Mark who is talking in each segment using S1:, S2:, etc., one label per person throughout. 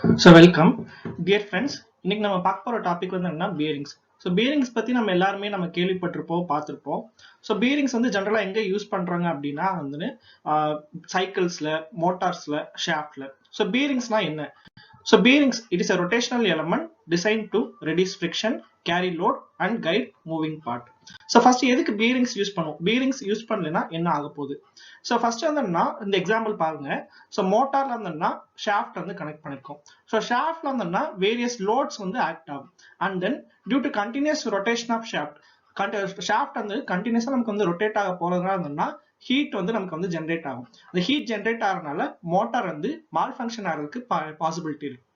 S1: So welcome dear friends. இன்னைக்கு நம்ம பார்க்க போற டாபிக் வந்து என்னன்னா bearings. So bearings பத்தி நம்ம எல்லாருமே நம்ம கேள்விப்பட்டிருப்போம், பார்த்திருப்போம். So bearings வந்து ஜெனரலா எங்க யூஸ் பண்றாங்க அப்படின்னா வந்து சைக்கிள்ஸ்ல, மோட்டார்ஸ்ல, ஷாஃப்ட்ல. So bearingsனா என்ன? So bearings, it is a rotational element designed to reduce friction, carry load and guide moving part. So first எதுக்கு bearings யூஸ் பண்ணுவோம்? bearings யூஸ் பண்ணலனா என்ன ஆக போகுது? So first வந்துன்னா இந்த எக்ஸாம்பிள் பாருங்க. So மோட்டார்ல வந்துன்னா shaft வந்து கனெக்ட் பண்ணிருக்கோம். So shaftல வந்துன்னா various loads வந்து ஆக்ட் ஆகும். And then due to continuous rotation of shaft, shaft வந்து கண்டினியூஸா நமக்கு வந்து ரொட்டேட் ஆக போறதுனால வந்துன்னா ஹீட் வந்து நமக்கு வந்து ஜெனரேட் ஆகும். அந்த ஹீட் ஜெனரேட் ஆகிறதுனால மோட்டார் வந்து மால் ஃபங்க்ஷன் ஆகிறதுக்கு பாசிபிலிட்டி இருக்கு.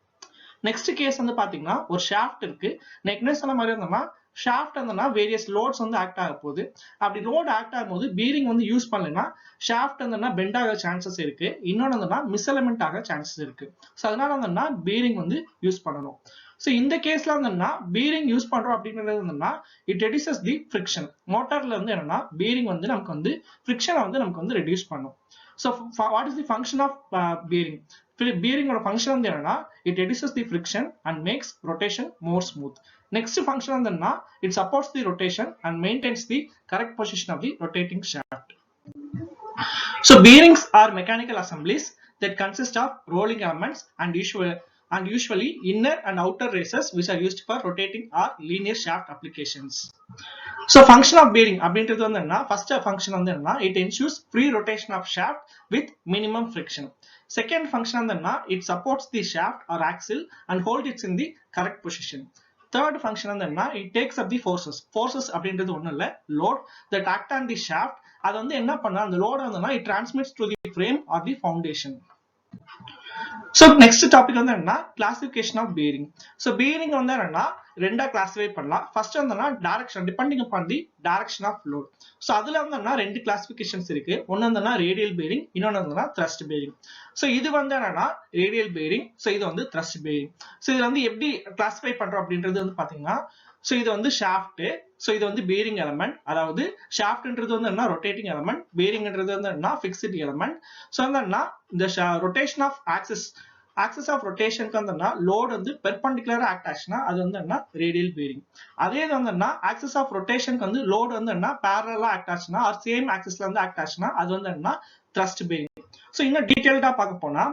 S1: நெக்ஸ்ட் கேஸ் வந்து பாத்தீங்கன்னா ஒரு ஷாஃப்ட் இருக்கு. நெக்ஸ்ட் சொன்ன மாதிரி இருந்தோம்னா ஷாஃப்ட் இருந்தோம்னா வேரியஸ் லோட்ஸ் வந்து ஆக்ட் ஆக போகுது. அப்படி லோட் ஆக்ட் ஆகும்போது பீரிங் வந்து யூஸ் பண்ணலன்னா ஷாஃப்ட் இருந்தோம்னா பெண்ட் ஆக சான்சஸ் இருக்கு. இன்னொன்னு வந்து மிஸ்அலைன்மெண்ட் ஆக சான்சஸ் இருக்கு. ஸோ அதனால வந்து பீரிங் வந்து யூஸ் பண்ணணும். ஸோ இந்த கேஸ்ல வந்து பீரிங் யூஸ் பண்றோம் அப்படின்றது வந்து இட் ரெடியூசஸ் தி ஃபிரிக்ஷன். மோட்டார்ல வந்து என்னன்னா பீரிங் வந்து நமக்கு வந்து ஃபிரிக்ஷனை வந்து நமக்கு வந்து ரெடியூஸ் பண்ணும். So what is the function of bearing? bearing ஓட ஃபங்க்ஷன் வந்து என்னன்னா it reduces the friction and makes rotation more smooth. Next function வந்து it supports the rotation and maintains the correct position of the rotating shaft. So bearings are mechanical assemblies that consist of rolling elements and usually inner and outer races which are used for rotating or linear shaft applications. So function of bearing அப்படின்றது வந்து என்ன? First function வந்து என்ன? It ensures free rotation of shaft with minimum friction. Second function வந்து என்ன? It supports the shaft or axle and holds it in the correct position. Third function வந்து என்ன? It takes up the forces. Forces அப்படின்றது ஒண்ணும் இல்ல, load that act on the shaft. அது வந்து என்ன பண்ணா அந்த load வந்து it transmits to the frame or the foundation. So next topic வந்து என்ன? Classification of bearing. So bearing வந்து என்னன்னா ரெண்டா கிளாசிஃபை பண்ணலாம். ஃபர்ஸ்ட் வந்து direction depending upon the direction of load. So அதுல வந்து ரெண்டு கிளாசிஃபிகேஷன்ஸ் இருக்கு. ஒன்னு வந்து ரேடியல் பேரிங், இன்னொன்னு வந்து த்ரஸ்ட் பேரிங். ஸோ இது வந்து என்னன்னா ரேடியல் பேரிங், ஸோ இது வந்து த்ரஸ்ட் பேரிங். ஸோ இது வந்து எப்படி கிளாசிஃபை பண்றோம் அப்படின்றது வந்து பாத்தீங்கன்னா, ஸோ இது வந்து ஷாஃப்ட், ஸோ இது வந்து பேரிங் எலமெண்ட். அதாவது ஷாஃப்ட்ன்றது வந்து என்ன ரொட்டேட்டிங் எலமெண்ட், பேரிங்ன்றது வந்து என்ன ஃபிக்ஸ்ட் எலமெண்ட். ஸோ வந்து என்ன இந்த ரொட்டேஷன் ஆஃப் ஆக்சிஸ் ஆஃப் ரொட்டேஷனுக்கு வந்து லோட் வந்து பெர்பெண்டிகுலரா ஆக்ட் ஆச்சுன்னா அது வந்து என்ன ரேடியல் பேரிங். அதே இது வந்து என்ன ஆக்சிஸ் ஆஃப் ரொட்டேஷனுக்கு வந்து லோட் வந்து என்ன பேரலா ஆக்ட் ஆச்சுன்னா ஆர் சேம் ஆக்சிஸ்ல வந்து ஆக்ட் ஆச்சுன்னா அது வந்து என்ன த்ரஸ்ட் பேரிங். ஸோ இன்னும் டீடைல்டா பார்க்க போனா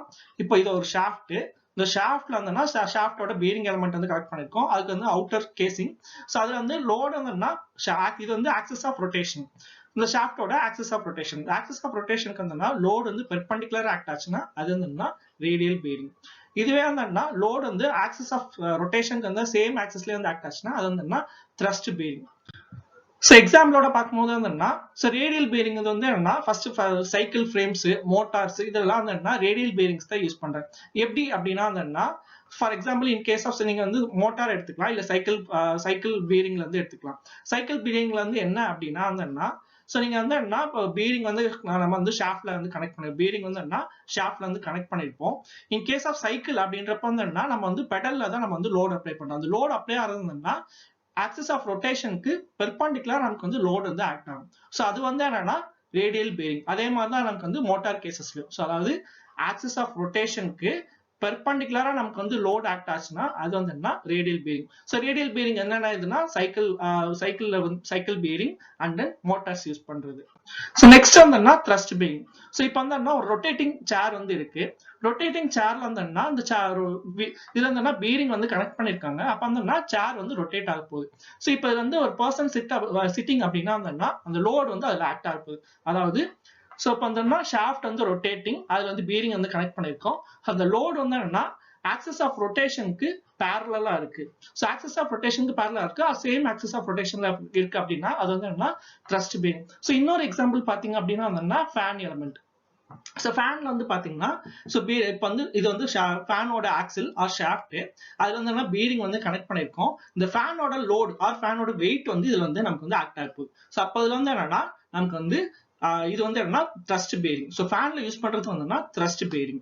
S1: இப்போ இது ஒரு ஷாஃப்ட். இந்த ஷாஃப்ட்ல வந்து ஷாஃப்டோட பேரிங் எலமெண்ட் வந்து கனெக்ட் பண்ணிருக்கோம். அதுக்கு வந்து அவுட்டர் கேசிங். ஸோ அதுல வந்து லோட் வந்து இது வந்து ஆக்சிஸ் ஆஃப் ரொட்டேஷன். இந்த ஷாஃப்டோட axis of rotation. Axis of ரொட்டேஷனுக்கு வந்து லோட் வந்து பெர்பெண்டிகுலர் ஆக்ட் ஆச்சுன்னா அது வந்து ரேடியல் பேரிங். இதுவே வந்து லோட் வந்து ஆக்சிஸ் ஆஃப் ரொட்டேஷனுக்கு வந்து சேம் ஆக்சிஸ்ல வந்து ஆக்ட் ஆச்சுன்னா அது வந்து த்ரஸ்ட் பேரிங். ஸோ எக்ஸாம்பிளோட பார்க்கும்போது வந்து ஸோ ரேடியல் பேரிங் வந்து என்னன்னா ஃபர்ஸ்ட் சைக்கிள் ஃப்ரேம்ஸ், மோட்டார்ஸ் இதெல்லாம் வந்து ரேடியல் பேரிங்ஸ் தான் யூஸ் பண்றேன். எப்படி அப்படின்னா வந்து for example in case of நீங்க வந்து மோட்டார் எடுத்துக்கலாம், இல்ல சைக்கிள் பேரிங்ல இருந்து எடுத்துக்கலாம். சைக்கிள் பேரிங்ல வந்து என்ன அப்படின்னா வந்து ஸோ நீங்க வந்து என்ன பீரிங் வந்து நம்ம வந்து ஷாஃப்ட்ல வந்து கனெக்ட் பண்ணி பீரிங் வந்து என்ன ஷாஃப்ட்ல வந்து கனெக்ட் பண்ணிருப்போம். இன் கேஸ் ஆஃப் சைக்கிள் அப்படின்றப்ப வந்து என்ன நம்ம வந்து பெடல்ல தான் நம்ம வந்து லோட் அப்ளை பண்றோம். அந்த லோட் அப்ளை ஆகுதுன்னா ஆக்சிஸ் ஆஃப் ரொட்டேஷனுக்கு பெர்பெண்டிகுலரா நமக்கு வந்து லோட் வந்து ஆக்ட் ஆகும். ஸோ அது வந்து என்னன்னா ரேடியல் பேரிங். அதே மாதிரி தான் நமக்கு வந்து மோட்டார் கேசஸ்லயும். ஸோ அதாவது ஆக்சிஸ் ஆஃப் ரொட்டேஷனுக்கு பெர்பெண்டிகுலரா நமக்கு வந்து லோட் ஆக்ட் ஆச்சுன்னா அது வந்து என்ன radial bearing. So radial bearing என்னென்ன இதுன்னா cycle bearing and then motors use பண்றது. ஸோ நெக்ஸ்ட் வந்து த்ரஸ்ட் பேரிங். ஸோ இப்போ வந்து ஒரு ரொட்டேட்டிங் சேர் வந்து இருக்கு. ரொட்டேட்டிங் சேர்ல வந்து இந்த சேர் இதுல வந்து பீரிங் வந்து கனெக்ட் பண்ணிருக்காங்க. அப்ப வந்து சேர் வந்து ரொட்டேட் ஆக போகுது. ஸோ இப்போ இது வந்து ஒரு பர்சன் சிட்டிங் அப்படின்னா வந்து அந்த லோட் வந்து அதுல ஆக்ட் ஆக போகுது. அதாவது சோ இப்போ வந்து ஷாஃப்ட் வந்து ரொட்டேட்டிங், அதுல வந்து பீரிங் வந்து கனெக்ட் பண்ணிருக்கோம். அந்த லோட் வந்து என்னன்னா ஆக்சிஸ் ஆஃப் ரொட்டேஷனுக்கு பேரலா இருக்கு. சோ ஆக்சிஸ் ஆஃப் ரொட்டேஷனுக்கு பேரலா இருக்கு, சேம் ஆக்சிஸ் ஆஃப் ரொட்டேஷன்ல இருக்கு அப்படின்னா அது வந்து என்ன த்ரஸ்ட் பேரிங். சோ இன்னொரு எக்ஸாம்பிள் பாத்தீங்க அப்படின்னா வந்து ஃபேன் எலமெண்ட். சோ ஃபேன்ல வந்து பாத்தீங்கன்னா சோ இப்போ வந்து இது வந்து ஃபேனோட ஆக்சில் ஆர் ஷாஃப்ட், அதுல வந்து பீரிங் வந்து கனெக்ட் பண்ணிருக்கோம். இந்த ஃபேனோட லோட் ஆர் ஃபேனோட வெயிட் வந்து இதுல வந்து நமக்கு வந்து ஆக்ட் ஆகுது. சோ அப்ப இதுல வந்து என்னன்னா நமக்கு வந்து இது வந்து என்னன்னா த்ரஸ்ட் பேரிங். சோ ஃபேன்ல யூஸ் பண்றது வந்து thrust bearing.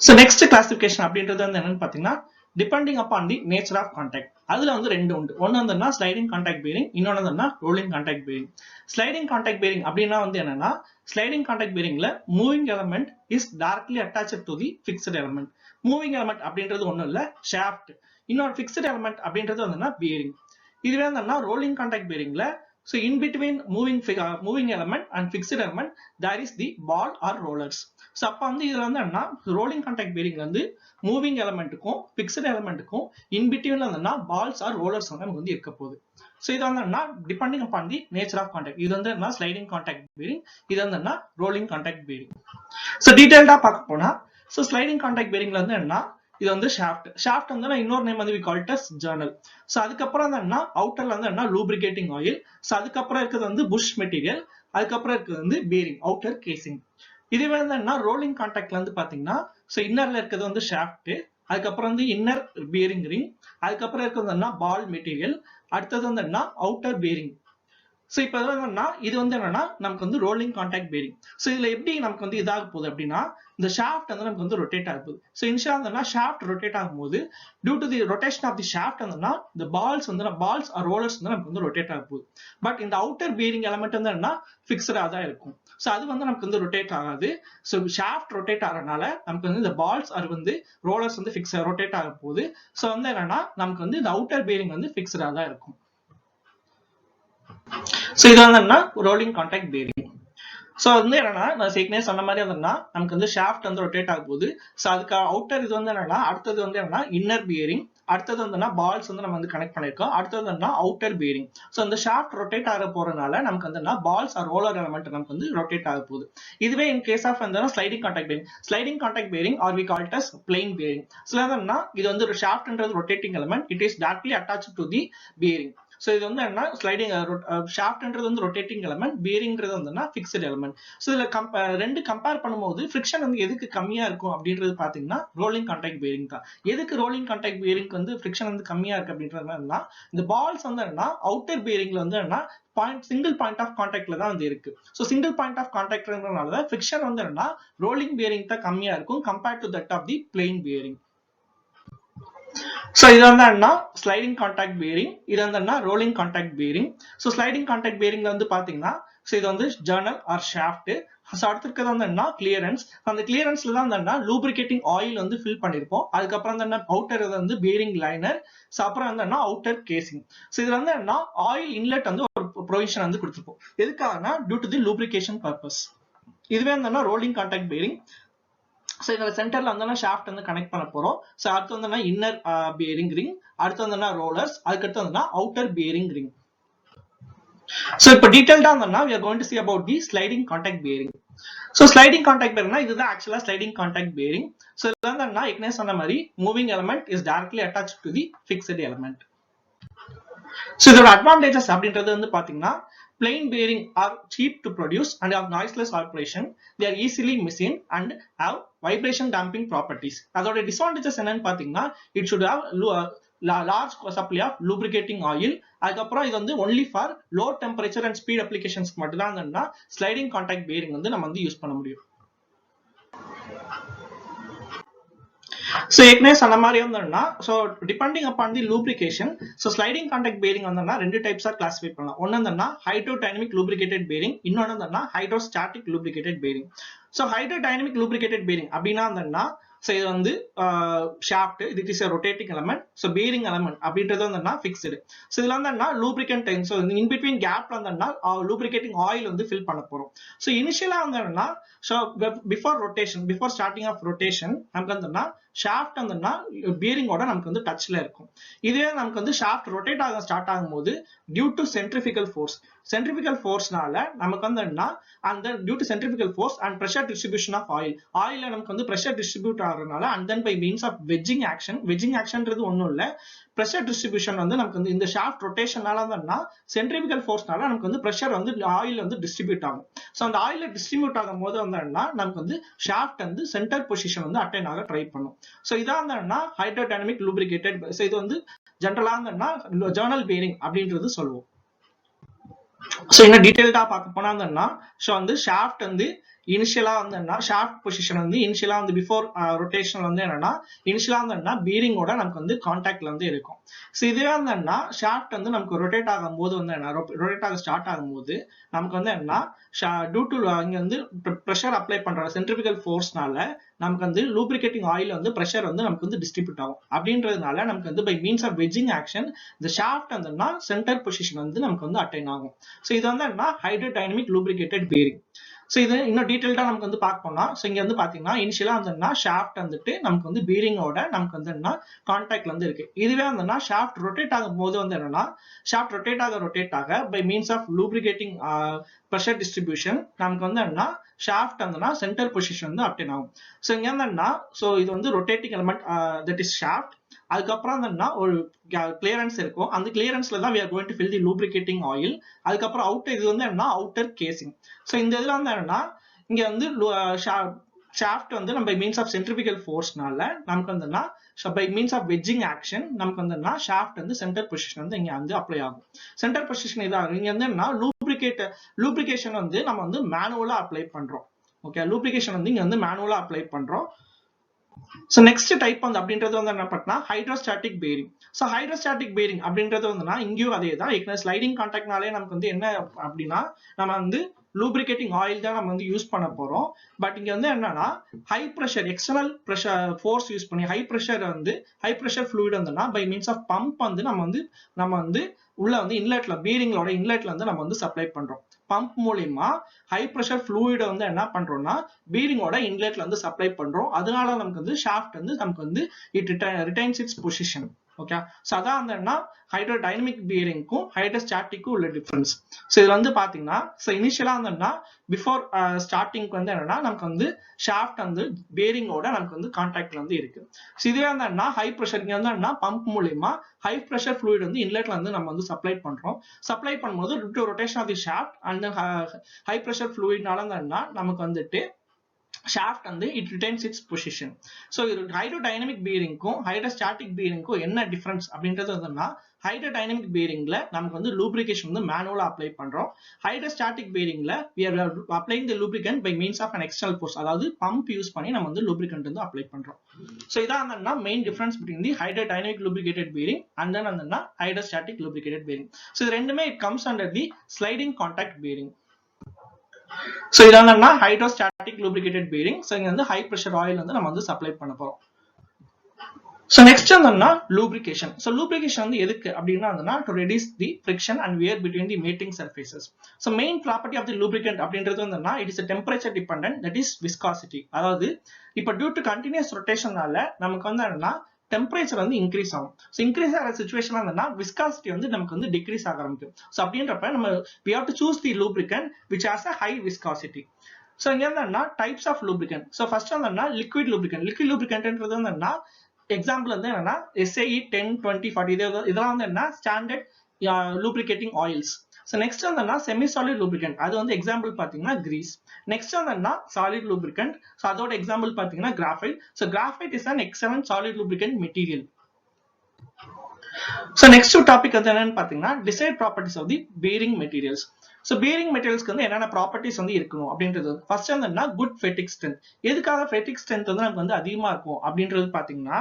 S1: So next classification அப்படின்றது வந்து என்னன்னு பாத்தீங்கன்னா depending upon the nature of contact. அதுல வந்து ரெண்டு உண்டு. ஒன்னு வந்து ஸ்லைடிங் கான்டாக்ட் பேரிங், இன்னொன்னு வந்து rolling contact bearing. Sliding contact bearing அப்படின்னா வந்து என்னன்னா, ஸ்லைடிங் கான்டாக்ட் பேரிங்ல moving element is directly attached to the fixed element. Moving element அப்படின்றது ஒண்ணும் இல்ல, ஷாஃப்ட். இன்னொரு ஃபிக்ஸ்ட் எலமெண்ட் அப்படின்றது வந்து பேரிங். இதுவே வந்து ரோலிங் கான்டாக்ட் பேரிங்ல so in between moving element and fixed element there is the ball or rollers. so அப்ப வந்து இதுல வந்து என்ன rolling contact bearing வந்து moving elementக்கும் fixed elementக்கும் in betweenல வந்து balls or rollers வந்து நமக்கு வந்து இருக்க போகுது. so இது வந்து என்ன depending upon the nature of contact. இது வந்து என்ன sliding contact bearing, இது வந்து என்ன rolling contact bearing. so detailed-ஆ பார்க்க போனா so sliding contact bearingல வந்து என்ன இது வந்து ஷாஃப்ட் வந்து இன்னொரு நேம் வந்து we call it as journal. So அதுக்கப்புறம் வந்து அவுட்டர்ல வந்து லூப்ரிகேட்டிங் ஆயில். சோ அதுக்கப்புறம் இருக்கிறது வந்து புஷ் மெட்டீரியல். அதுக்கப்புறம் இருக்கிறது வந்து பேரிங் அவுட்டர் கேசிங். இதுவே வந்து ரோலிங் கான்டாக்ட்ல வந்து பாத்தீங்கன்னா சோ இன்னர்ல இருக்கிறது வந்து ஷாஃப்ட், அதுக்கப்புறம் வந்து இன்னர் பேரிங் ரிங், அதுக்கப்புறம் இருக்கிறது வந்து பால் மெட்டீரியல், அடுத்தது வந்து அவுட்டர் பேரிங். சோ இப்போ இது வந்து என்னன்னா நமக்கு வந்து ரோலிங் கான்டாக்ட் பேரிங். சோ இதுல எப்படி நமக்கு வந்து இதாக போகுது அப்படின்னா இந்த ஷாஃப்ட் வந்து நமக்கு வந்து ரொட்டேட் ஆகுது. சோ இனிஷியலா வந்து ஷாஃப்ட் ரொட்டேட் ஆகும்போது due to the rotation of the shaft வந்து இந்த பால்ஸ் ஆர் ரோலர்ஸ் வந்து நமக்கு வந்து ரொட்டேட் ஆக போகுது. பட் இந்த அவுட்டர் பேரிங் எலமெண்ட் வந்து என்னன்னா ஃபிக்ஸ்டா தான் இருக்கும். சோ அது வந்து நமக்கு வந்து ரொட்டேட் ஆகாது. சோ ஷாஃப்ட் ரொட்டேட் ஆகிறதுனால நமக்கு வந்து இந்த பால்ஸ் ஆர் வந்து ரோலர்ஸ் வந்து ரொட்டேட் ஆக போகுது. சோ வந்து என்னன்னா நமக்கு வந்து இந்த அவுட்டர் பேரிங் வந்து ஃபிக்ஸ்டா தான் இருக்கும். சோ இது வந்து ரோலிங் கான்டாக்ட் பேரிங். சோ வந்து என்னன்னா நான் ஏற்கனவே சொன்ன மாதிரி நமக்கு வந்து ஷாஃப்ட் வந்து ரொட்டேட் ஆக போகுது. சோ அதுக்கு அவுட்டர் இது வந்து என்னன்னா அடுத்தது வந்து என்னன்னா இன்னர் பேரிங், அடுத்தது வந்து பால்ஸ் வந்து நம்ம வந்து கனெக்ட் பண்ணிருக்கோம், அடுத்தது வந்து அவுட்டர் பேரிங். சோ இந்த ஷாஃப்ட் ரொட்டேட் ஆக போறதுனால நமக்கு வந்து பால்ஸ் ஆர் ரோலர் எலமெண்ட் நமக்கு வந்து ரொட்டேட் ஆக போகுது. இதுவே இன் கேஸ் ஆஃப் வந்து sliding contact bearing or we call it as plain bearing. So என்னன்னா இது வந்து ஒரு ஷாஃப்ட்ன்றது rotating element, it is directly attached to the bearing. So இது வந்து என்ன ஸ்லைடிங் ஷாஃப்ட்ன்றது வந்து ரொட்டேட்டிங் எலமெண்ட், பேரிங்ன்றது வந்து ஃபிக்ஸ்ட் எலமெண்ட். சோ இதுல ரெண்டு கம்பேர் பண்ணும்போது ஃபிரிக்ஷன் வந்து எதுக்கு கம்மியா இருக்கும் அப்படின்றது பாத்தீங்கன்னா ரோலிங் கான்டாக்ட் பேரிங் தான். எதுக்கு ரோலிங் கான்டாக்ட் பேரிங் வந்து ஃபிரிக்ஷன் வந்து கம்மியா இருக்கு அப்படின்றதுனா இந்த பால்ஸ் வந்து என்ன அவுட்டர் பேரிங்ல வந்து என்ன சிங்கிள் பாயிண்ட் ஆஃப் கான்டாக்ட்ல தான் வந்து இருக்கு. சோ சிங்கிள் பாயிண்ட் ஆஃப் கான்டாக்ட்ன்றதுனால ஃபிரிக்ஷன் வந்து என்ன ரோலிங் பேரிங் தான் கம்மியா இருக்கும் compared to that of the plain bearing. So இது வந்து என்ன ஸ்லைடிங் கான்டாக்ட் பேரிங், இது வந்து என்ன rolling contact bearing. So sliding contact பேரிங்ல வந்து பாத்தீங்கன்னா சோ இது வந்து ஜர்னல் ஆர் ஷாஃப்ட். சோ அடுத்து இருக்கிறது வந்து என்ன கிளியரன்ஸ். அந்த கிளியரன்ஸ்ல தான் என்ன லூப்ரிகேட்டிங் ஆயில் வந்து ஃபில் பண்ணிருப்போம். அதுக்கப்புறம் வந்து என்ன அவுட்டர் வந்து பேரிங் லைனர். சோ அப்புறம் வந்து என்ன அவுட்டர் கேசிங். சோ இதுல வந்து என்ன ஆயில் இன்லெட் வந்து ஒரு ப்ரொவிஷன் வந்து கொடுத்துருப்போம். எதுக்காகனா due to the lubrication purpose. இதுவே வந்து ரோலிங் கான்டாக்ட் பேரிங். சோ இதுல சென்டர்ல வந்து ஷாஃப்ட் வந்து கனெக்ட் பண்ண போறோம். சோ அடுத்து வந்து இன்னர் பேரிங் ரிங், அடுத்து வந்து ரோலர்ஸ், அதுக்கு அடுத்து வந்து அவுட்டர் பேரிங் ரிங். சோ இப்போ டீடைல்டா வந்து we are going to see about the sliding contact bearing. So sliding contact பேரிங்னா இதுதான் ஆக்சுவலா ஸ்லைடிங் கான்டாக்ட் பேரிங். சோ இதுல வந்து நான் ஏற்கனவே சொன்ன மாதிரி moving element is directly attached to the fixed element. So இதோட அட்வான்டேஜஸ் அப்படின்றது வந்து பாத்தீங்கன்னா plain bearing are cheap to produce and have noiseless operation. They are easily machined and have vibration damping properties. அதோட disadvantages என்னன்னு பாத்தீங்கன்னா it should have large supply of lubricating oil. அதுக்கப்புறம் இது வந்து only for low temperature and speed applications மட்டும் தான் sliding contact bearing வந்து நம்ம வந்து யூஸ் பண்ண முடியும். So ஏற்கனவே சொன்ன மாதிரி வந்து so depending upon the lubrication, so sliding contact bearing வந்து ரெண்டு டைப்ஸா கிளாசிஃபை பண்ணலாம். ஒன்னு வந்து hydrodynamic lubricated bearing, இன்னொன்னு வந்து hydrostatic lubricated bearing. So hydrodynamic lubricated bearing அப்படின்னா வந்து so இது வந்து shaft, it is a rotating element, so bearing element அப்படின்றது வந்து fixed. so இதுல வந்து lubricant time, so in between gapல வந்து lubricating oil வந்து fill பண்ண போறோம். so initially வந்து so before starting of rotation நமக்கு வந்து shaft வந்து bearing ஓட நமக்கு வந்து டச்ல இருக்கும். இதே நமக்கு வந்து shaft rotate ஆக ஸ்டார்ட் ஆகும்போது due to centrifugal forceனால நமக்கு வந்து அந்த due to centrifugal force and pressure distribution of oilல நமக்கு வந்து pressure distribute ஆகிறதுனால and then by means of wedging actionன்றது ஒண்ணும் இல்ல, pressure distribution வந்து நமக்கு வந்து இந்த shaft rotationனால வந்து centrifugal forceனால நமக்கு வந்து pressure வந்து oil வந்து distribute ஆகும். so அந்த oil distribute ஆகும்போது வந்து நமக்கு வந்து shaft வந்து center position வந்து attain ஆக ட்ரை பண்ணும். so இதான் வந்து hydrodynamic lubricated. so இது வந்து ஜெனரலா வந்து journal bearing அப்படின்றது சொல்லுவோம். so இன்னும் டீடைல்டா பார்க்க போனா வந்து so வந்து shaft வந்து இனிஷியலா வந்து என்ன ஷாஃப்ட் பொசிஷன் வந்து இனிஷியலா வந்து பிஃபோர் ரொட்டேஷன் வந்து என்னன்னா இனிஷியலா வந்து என்ன பீரிங்கோட நமக்கு வந்து கான்டாக்ட்ல வந்து இருக்கும். ஸோ இதுவே வந்து என்ன ஷாஃப்ட் வந்து நமக்கு ரொட்டேட் ஆகும் போது வந்து என்ன ரொட்டேட் ஆக ஸ்டார்ட் ஆகும்போது நமக்கு வந்து என்ன டியூ டு இங்க வந்து ப்ரெஷர் அப்ளை பண்ற சென்ட்ரிபிகல் ஃபோர்ஸ்னால நமக்கு வந்து லூப்ரிகேட்டிங் ஆயில் வந்து ப்ரெஷர் வந்து நமக்கு வந்து டிஸ்ட்ரிபியூட் ஆகும். அப்படின்றதுனால நமக்கு வந்து பை மீன்ஸ் ஆஃப் வெட்ஜிங் ஆக்ஷன் இந்த ஷாஃப்ட் வந்துன்னா சென்டர் பொசிஷன் வந்து நமக்கு வந்து அட்டைன் ஆகும். ஸோ இது வந்து என்ன ஹைட்ரோடைனமிக் லூப்ரிகேட்டட் பேரிங். ஸோ இது இன்னும் டீடைல்டா நமக்கு வந்து பார்க்கணும்னா ஸோ இங்க வந்து பாத்தீங்கன்னா இனிஷியலா வந்து ஷாஃப்ட் வந்துட்டு நமக்கு வந்து பீரிங்கோட நமக்கு வந்து என்ன கான்டாக்ட்ல வந்து இருக்கு. இதுவே வந்து ஷாஃப்ட் ரொட்டேட் ஆகும் போது வந்து என்னன்னா ஷாஃப்ட் ரொட்டேட் ஆக by means of lubricating pressure distribution நமக்கு வந்து என்ன ஷாஃப்ட் வந்து சென்டர் பொசிஷன் வந்து அப்டேன் ஆகும். ஸோ இங்க என்னன்னா ஸோ இது வந்து rotating element that is shaft. அதுக்கப்புறம் என்னன்னா ஒரு கிளியரன்ஸ் இருக்கும். அந்த கிளியரன்ஸ்ல தான் we are going to fill the lubricating oil. அதுக்கப்புறம் அவுட்டர் இது வந்து என்ன அவுட்டர் கேசிங். ஸோ இந்த இதுல வந்து என்னன்னா இங்க வந்து ஷாஃப்ட் வந்து நம்ம பை மீன்ஸ் ஆஃப் சென்ட்ரிபிகல் ஃபோர்ஸ்னால நமக்கு வந்துன்னா பை மீன்ஸ் ஆஃப் வெட்ஜிங் ஆக்ஷன் நமக்கு வந்துன்னா ஷாஃப்ட் வந்து சென்டர் பொசிஷன் வந்து இங்க வந்து அப்ளை ஆகும். சென்டர் பொசிஷன் இதாகும். இங்க வந்து என்ன லூப்ரிகேஷன் வந்து நம்ம வந்து மேனுவலா அப்ளை பண்றோம். ஓகே லூப்ரிகேஷன் வந்து இங்க வந்து மேனுவலா அப்ளை பண்றோம். So next type வந்து அப்படின்றது வந்து என்ன பார்த்தா hydrostatic bearing. So hydrostatic bearing அப்படின்றது வந்துன்னா இங்கேயும் அதே தான். ஏற்கனவே ஸ்லைடிங் கான்டாக்ட்னாலே நமக்கு வந்து என்ன அப்படின்னா நம்ம வந்து லூப்ரிகேட்டிங் ஆயில் தான் நம்ம வந்து யூஸ் பண்ண போறோம். பட் இங்க வந்து என்னன்னா high pressure external pressure force use பண்ணி ஹை ப்ரெஷர் ஃப்ளூயிட் வந்துன்னா பை மீன்ஸ் ஆஃப் பம்ப் வந்து நம்ம வந்து உள்ள வந்து இன்லெட்ல பீரிங்களோட இன்லெட்ல வந்து நம்ம வந்து சப்ளை பண்றோம். பம்ப் மூலியமா ஹை ப்ரெஷர் ஃப்ளூயிட வந்து என்ன பண்றோம்னா பீரிங்கோட இன்லெட்ல வந்து சப்ளை பண்றோம். அதனால நமக்கு வந்து ஷாஃப்ட் வந்து நமக்கு வந்து it retains its position. Okay so அதான் வந்து என்ன ஹைட்ரோடைனமிக் பீரிங்க்கும் ஹைட்ரோஸ்டாட்டிக்கும் உள்ள டிஃபரன்ஸ். ஸோ இதுல வந்து பாத்தீங்கன்னா ஸோ இனிஷியலா வந்து என்ன பிஃபோர் ஸ்டார்டிங்க்கு வந்து என்னன்னா நமக்கு வந்து ஷாஃப்ட் வந்து பேரிங்கோட நமக்கு வந்து கான்டாக்ட்ல வந்து இருக்கு. ஸோ இதுவே வந்து என்ன ஹை ப்ரெஷர் இங்க வந்து என்ன பம்ப் மூலியமா ஹை ப்ரெஷர் ஃப்ளூயிட் வந்து இன்லெட்ல வந்து நம்ம வந்து சப்ளை பண்றோம். சப்ளை பண்ணும்போது due to rotation of the shaft and high pressure ஃப்ளூயிட்னால என்ன நமக்கு வந்துட்டு ஷாஃப்ட் வந்து it retains its position. So இது ஹைட்ரோடைனமிக் பீரிங்க்கும் ஹைட்ரோஸ்டாட்டிக் பீரிங்க்கும் என்ன டிஃபரன்ஸ் அப்படின்றது வந்துன்னா ஹைட்ரோடைனமிக் பீரிங்ல நமக்கு வந்து லூப்ரிகேஷன் வந்து மேனுவலா அப்ளை பண்றோம். ஹைட்ரோஸ்டாட்டிக் பீரிங்ல we are applying the lubricant by means of an external force. அதாவது பம்ப் யூஸ் பண்ணி நம்ம வந்து lubricant வந்து அப்ளை பண்றோம். ஸோ இதான் வந்து main difference between the hydrodynamic lubricated bearing and then வந்து ஹைட்ரோஸ்டாட்டிக் lubricated bearing. ஸோ இது ரெண்டுமே it comes under the sliding contact bearing. So இதான் என்ன ஹைட்ரோஸ்டாட்டிக் லூப்ரிகேட்டட் பேரிங். ஸோ இங்க வந்து ஹை ப்ரெஷர் ஆயில் வந்து நம்ம வந்து சப்ளை பண்ண போறோம். ஸோ நெக்ஸ்ட் வந்து லூப்ரிகேஷன். ஸோ லூப்ரிகேஷன் வந்து எதுக்கு அப்படின்னா to reduce the friction and wear between the mating surfaces. So main property of the lubricant அப்படின்றது வந்து it is temperature dependent, that is viscosity. அதாவது இப்போ டியூ டு கண்டினியூஸ் ரொட்டேஷனால நமக்கு வந்து என்னன்னா டெம்பரேச்சர் வந்து இன்க்ரீஸ் ஆகும். ஸோ இன்க்ரீஸ் ஆகிற சுச்சுவேஷன் வந்து விஸ்காசிட்டி வந்து நமக்கு வந்து டிக்ரீஸ் ஆக ஆரம்பிக்கும். ஸோ அப்படின்றப்ப நம்ம we have to choose the lubricant which has a high viscosity. So இங்க என்னன்னா types of lubricant. So first வந்து லிக்விட் லூப்ரிகன்ட். லிக்விட் லூப்ரிகன்ட்ன்றது வந்து எக்ஸாம்பிள் வந்து என்னன்னா SAE 10, 20, 40 இதெல்லாம் வந்து என்ன standard lubricating oils. So next வந்து செமி சாலிட் லூப்ரிகன்ட். அது வந்து எக்ஸாம்பிள் பாத்தீங்கன்னா கிரீஸ். நெக்ஸ்ட் வந்து சாலிட் லூப்ரிகன்ட். ஸோ அதோட எக்ஸாம்பிள் பாத்தீங்கன்னா graphite. So graphite is an excellent solid lubricant material. So next topic வந்து என்னன்னு பாத்தீங்கன்னா desired properties of the bearing மெட்டீரியல்ஸ். ஸோ பேரிங் மெட்டீரியல்ஸ்க்கு வந்து என்னென்ன ப்ராப்பர்ட்டிஸ் வந்து இருக்கணும் அப்படின்றது ஃபர்ஸ்ட் வந்து குட் ஃபெட்டிக் ஸ்ட்ரென்த். எதுக்காக ஃபெட்டிக் ஸ்ட்ரென்த் வந்து நமக்கு வந்து அதிகமா இருக்கும் அப்படின்றது பாத்தீங்கன்னா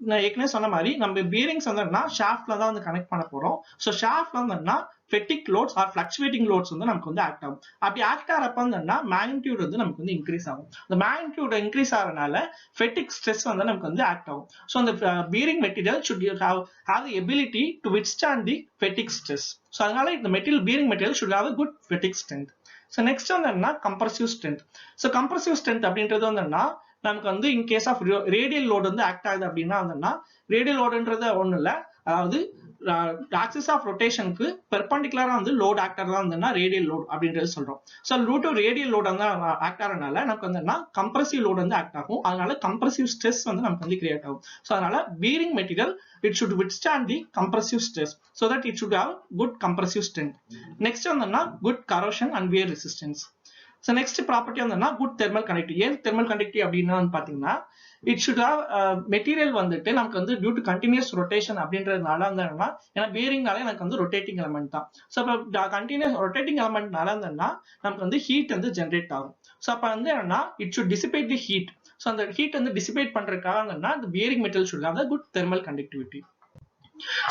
S1: நான் ஏற்கனவே சொன்ன மாதிரி நம்ம பேரிங்ஸ் வந்து ஷாஃப்ட்ல தான் வந்து கனெக்ட் பண்ண போறோம். ஸோ ஷாஃப்ட்ல வந்து fatigue loads or fluctuating loads வந்து நமக்கு வந்து ஆக்ட் ஆகும். அப்படி ஆக்ட் ஆகிறப்ப வந்து மேக்னிடியூட் வந்து நமக்கு வந்து இன்க்ரீஸ் ஆகும். அந்த மேக்னிடியூட் இன்க்ரீஸ் ஆகிறனால ஃபெட்டிக் ஸ்ட்ரெஸ் வந்து நமக்கு வந்து ஆக்ட் ஆகும். ஸோ அந்த bearing material should have the ability to withstand the fatigue stress. So அதனால இந்த bearing material should have a good fatigue strength. So next வந்து compressive strength. So compressive strength அப்படின்றது வந்து நமக்கு வந்து in case of radial load வந்து act ஆகுது அப்படின்னா வந்து ரேடியல் லோடுன்றது ஒண்ணு இல்ல, அதாவது ஆக்சிஸ் ஆஃப் ரொட்டேஷனுக்கு பெர்பெண்டிகுலரா வந்து லோட் ஆக்டர் தான் வந்து ரேடியல் லோட் அப்படின்றது சொல்றோம். ஸோ ரூட் ரேடியல் லோட் வந்து ஆக்ட் ஆகிறதுனால நமக்கு வந்து கம்ப்ரசிவ் லோட் வந்து ஆக்ட் ஆகும். அதனால கம்ப்ரசிவ் ஸ்ட்ரெஸ் வந்து நமக்கு வந்து கிரியேட் ஆகும். ஸோ அதனால bearing material it should withstand the compressive stress so that it should have good compressive strength. Next வந்து good corrosion and wear resistance. So next property வந்து குட் தெர்மல் கண்டக்டிவிட்டி. ஏன் thermal conductivity அப்படின்னா பாத்தீங்கன்னா it should have material வந்துட்டு நமக்கு வந்து due to continuous rotation அப்படின்றதுனால வந்து என்னன்னா, ஏன்னா பேரிங்னாலே எனக்கு வந்து ரொட்டேட்டிங் எலமெண்ட் தான். ஸோ இப்போ கண்டினியூஸ் ரொட்டேட்டிங் எலமெண்ட்னால இருந்ததுன்னா நமக்கு வந்து ஹீட் வந்து ஜென்ரேட் ஆகும். ஸோ அப்போ வந்து என்னன்னா it should dissipate the heat. So அந்த ஹீட் வந்து டிசிபேட் பண்றதுக்காக என்னன்னா அந்த bearing material should have good thermal conductivity.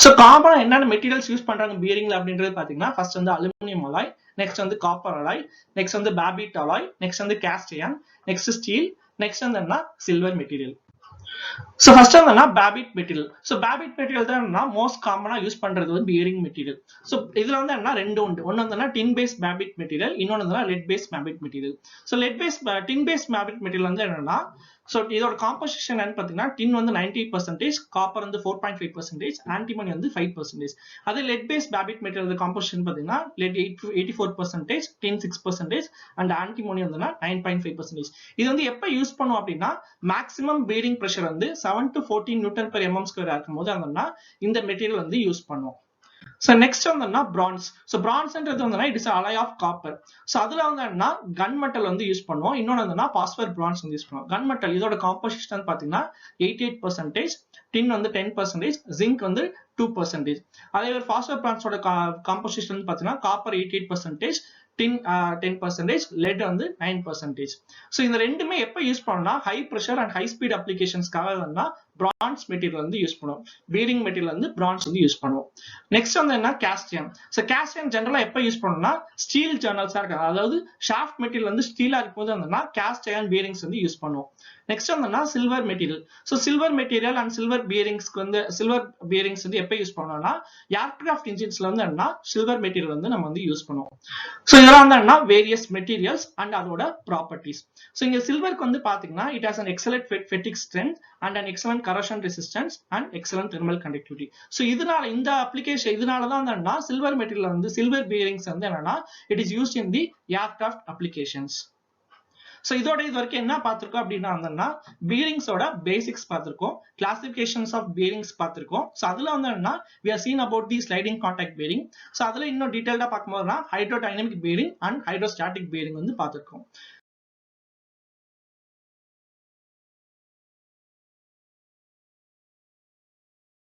S1: So காமனா என்னென்ன மெட்டீரியல்ஸ் யூஸ் பண்றாங்க பியரிங்ல அப்படின்றது பாத்தீங்கன்னா ஃபர்ஸ்ட் வந்து அலுமினியம் அலாய், நெக்ஸ்ட் வந்து காப்பர் அலாய், நெக்ஸ்ட் வந்து பாபிட் அலாய், நெக்ஸ்ட் வந்து cast iron, next steel, next வந்து சில்வர் மெட்டீரியல். சோ ஃபர்ஸ்ட் வந்து பாபிட் மெட்டீரியல். சோ பாபிட் மெட்டீரியல் தான் மோஸ்ட் காமனா யூஸ் பண்றது வந்து பியரிங் மெட்டீரியல். சோ இதுல வந்து என்ன ரெண்டு உண்டு. ஒன்னு வந்து டின் பேஸ் பாபிட் மெட்டீரியல், இன்னொன்னு வந்து lead base babbitt material. So lead base tin base babbitt material வந்து என்னன்னா, சோ இதோட காம்போசிஷன் என்னன்னு பாத்தீங்கன்னா டின் வந்து 90%, காப்பர் வந்து 4.5%, ஆன்டிமனி வந்து 5%. அதே let base babbitt material composition பாத்தீங்கன்னா லெட் 84%, டின் 6% அண்ட் ஆன்டிமனி வந்து 9.5%. இது வந்து எப்ப யூஸ் பண்ணுவோம் அப்படின்னா மேக்ஸிமம் பீரிங் பிரஷர் வந்து 7 to 14 Newton per mm square இருக்கும்போது அந்த இந்த மெட்டீரியல் வந்து யூஸ் பண்ணுவோம். So next வந்து bronze. So bronzeன்றது வந்து it is an alloy of copper. So அதுல வந்து கன் மெட்டல் வந்து யூஸ் பண்ணுவோம். இன்னொன்னு வந்து பாஸ்பர் பிரான்ஸ் வந்து யூஸ் பண்ணுவோம். கன் மெட்டல் இதோட காம்போசிஷன் பாத்தீங்கன்னா 88%, டின் வந்து 10%, ஜிங்க் வந்து 2%. அதே ஒரு பாஸ்பர் பிரான்ஸோட காம்போசிஷன் பாத்தீங்கன்னா காப்பர் 88%, டின் 10%, லெட் வந்து 9%. சோ இந்த ரெண்டுமே எப்ப யூஸ் பண்ணோம்னா high pressure and high speed அப்ளிகேஷன்ஸ்க்காக வந்து பிரான்ஸ் மெட்டீரியல் வந்து யூஸ் பண்ணுவோம். பீரிங் மெட்டீரியல் வந்து பிரான்ஸ் வந்து யூஸ் பண்ணுவோம். நெக்ஸ்ட் வந்து என்ன cast iron. So cast iron ஜெனரலா எப்ப யூஸ் பண்ணோம்னா ஸ்டீல் ஜர்னல்ஸா இருக்காது, அதாவது ஷாஃப்ட் மெட்டீரியல் வந்து ஸ்டீலா இருக்கும்போது வந்து காஸ்ட் அயர்ன் பீரிங்ஸ் வந்து யூஸ் பண்ணுவோம். நெக்ஸ்ட் வந்து silver material. So silver material and silver பீரிங்ஸ்க்கு வந்து சில்வர் பீரிங்ஸ் வந்து எப்ப யூஸ் பண்ணுவோம்னா ஏர்கிராஃப்ட் இன்ஜின்ஸ்ல வந்து என்ன சில்வர் மெட்டீரியல் வந்து நம்ம வந்து யூஸ் பண்ணுவோம். சோ இதெல்லாம் வந்து என்ன வேரியஸ் மெட்டீரியல்ஸ் அண்ட் அதோட ப்ராப்பர்ட்டிஸ். சோ இங்க சில்வருக்கு வந்து பாத்தீங்கன்னா it has an excellent fatigue strength and an excellent corrosion resistance and excellent thermal conductivity. So இதனால இந்த அப்ளிகேஷன் இதனால தான் என்னன்னா சில்வர் மெட்டீரியல் வந்து சில்வர் பீரிங்ஸ் வந்து என்னன்னா it is used in the aircraft applications. So இதோட இது வரைக்கும் என்ன பார்த்திருக்கோம் அப்படின்னா வந்து பீரிங்ஸோட பேசிக்ஸ் பார்த்திருக்கோம், கிளாசிபிகேஷன்ஸ் ஆஃப் பீரிங்ஸ் பார்த்திருக்கோம். சோ அதுல வந்து என்னன்னா we are seen about the sliding contact bearing. So அதுல இன்னும் டீடைலா பார்க்கும்போதுனா hydrodynamic bearing and hydrostatic bearing வந்து பார்த்திருக்கோம்.